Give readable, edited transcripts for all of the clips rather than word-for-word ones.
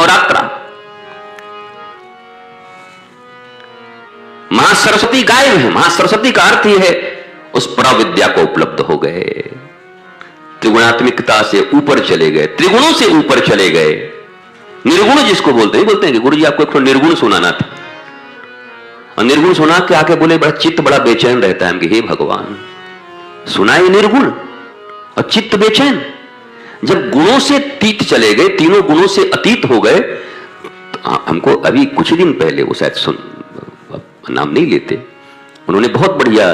नवरात्रा। महासरस्वती गायब है। महासरस्वती का अर्थ ही है उस पराविद्या को उपलब्ध हो गए, त्रिगुणात्मिकता से ऊपर चले गए, त्रिगुणों से ऊपर चले गए। निर्गुण जिसको बोलते हैं कि गुरु जी आपको एक निर्गुण सुनाना था, और निर्गुण सुना के आके बोले बड़ा चित्त बड़ा बेचैन रहता है कि हे भगवान, सुनाए निर्गुण और चित्त बेचैन। जब गुणों से अतीत चले गए, तीनों गुणों से अतीत हो गए, तो हमको अभी कुछ दिन पहले वो शायद सुन, नाम नहीं लेते, उन्होंने बहुत बढ़िया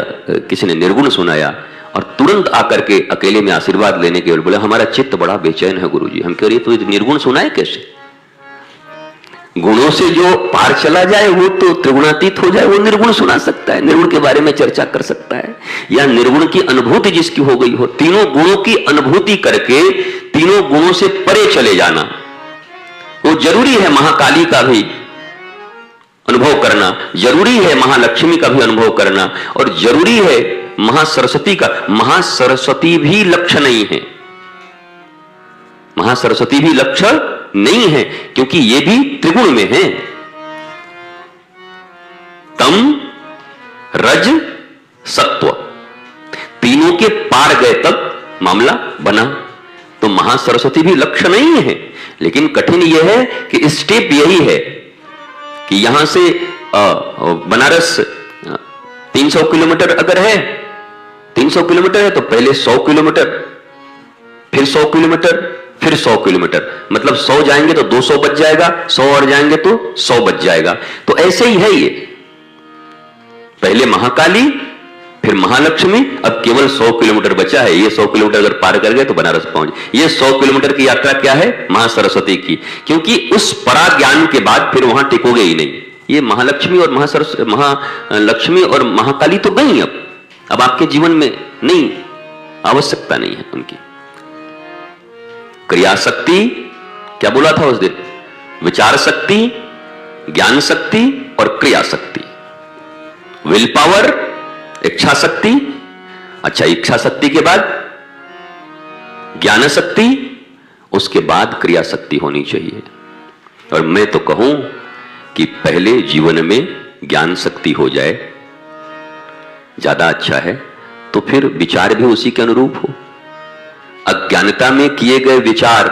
किसी ने निर्गुण सुनाया और तुरंत आकर के अकेले में आशीर्वाद लेने के बोले हमारा चित्त बड़ा बेचैन है गुरुजी। हम कह रहे तो निर्गुण सुनाए कैसे? गुणों से जो पार चला जाए वो तो त्रिगुणातीत हो जाए, वो निर्गुण सुना सकता है, निर्गुण के बारे में चर्चा कर सकता है। या निर्गुण की अनुभूति जिसकी हो गई हो, तीनों गुणों की अनुभूति करके तीनों गुणों से परे चले जाना, वो जरूरी है। महाकाली का भी अनुभव करना जरूरी है, महालक्ष्मी का भी अनुभव करना, और जरूरी है महासरस्वती का। महासरस्वती भी लक्ष्य नहीं है, महासरस्वती भी लक्ष्य नहीं है, क्योंकि ये भी त्रिगुण में है। तम रज सत्व तीनों के पार गए तब मामला बना। तो महासरस्वती भी लक्ष्य नहीं है, लेकिन कठिन यह है कि स्टेप यही है कि यहां से बनारस 300 किलोमीटर अगर है, 300 किलोमीटर है तो पहले 100 किलोमीटर, फिर 100 किलोमीटर, फिर 100 किलोमीटर, मतलब 100 जाएंगे तो 200 बच जाएगा, 100 और जाएंगे तो 100 बच जाएगा। तो ऐसे ही है ये, पहले महाकाली फिर महालक्ष्मी, अब केवल 100 किलोमीटर बचा है। ये 100 किलोमीटर अगर पार कर गए तो बनारस पहुंच। ये 100 किलोमीटर की यात्रा क्या है? महासरस्वती की, क्योंकि उस परा ज्ञान के बाद फिर वहां टिकोगे ही नहीं। ये महालक्ष्मी और महालक्ष्मी और महाकाली तो गई, अब आपके जीवन में नहीं, आवश्यकता नहीं है उनकी। क्रिया शक्ति क्या बोला था उस दिन? विचार शक्ति, ज्ञान शक्ति और क्रिया शक्ति। विल पावर, इच्छा शक्ति, अच्छा इच्छा शक्ति के बाद ज्ञान शक्ति, उसके बाद क्रिया शक्ति होनी चाहिए। और मैं तो कहूं कि पहले जीवन में ज्ञान शक्ति हो जाए ज्यादा अच्छा है, तो फिर विचार भी उसी के अनुरूप हो। अज्ञानता में किए गए विचार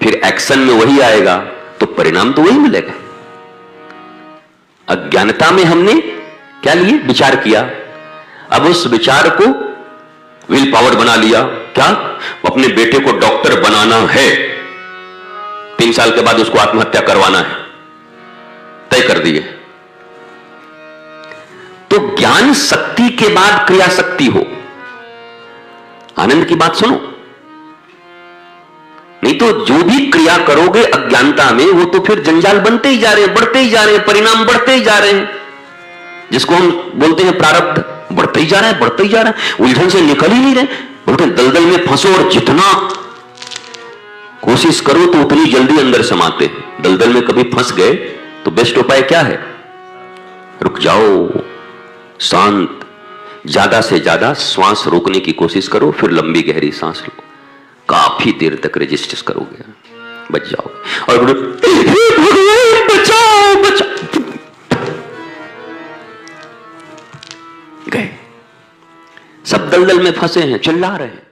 फिर एक्शन में वही आएगा, तो परिणाम तो वही मिलेगा। अज्ञानता में हमने क्या लिए? विचार किया, अब उस विचार को विल पावर बना लिया। क्या? अपने बेटे को डॉक्टर बनाना है, 3 साल के बाद उसको आत्महत्या करवाना है, तय कर दिए। तो ज्ञान शक्ति के बाद क्रिया शक्ति हो। आनंद की बात सुनो, नहीं तो जो भी क्रिया करोगे अज्ञानता में, वो तो फिर जंजाल बनते ही जा रहे हैं, बढ़ते ही जा रहे हैं, परिणाम बढ़ते ही जा रहे हैं, जिसको हम बोलते हैं प्रारब्ध, बढ़ते ही जा रहा है, बढ़ते ही जा रहा है, उलझन से निकल ही नहीं रहे। बोलते हैं दलदल में फंसो और जितना कोशिश करो तो उतनी जल्दी अंदर समाते हैं। दलदल में कभी फंस गए तो बेस्ट उपाय क्या है? रुक जाओ, शांत, ज्यादा से ज्यादा श्वास रोकने की कोशिश करो, फिर लंबी गहरी सांस लो, काफी देर तक रेजिस्टेंस करोगे, बच जाओगे। और भगवान बचाओ बचाओ, गए, सब दलदल में फंसे हैं, चिल्ला रहे हैं।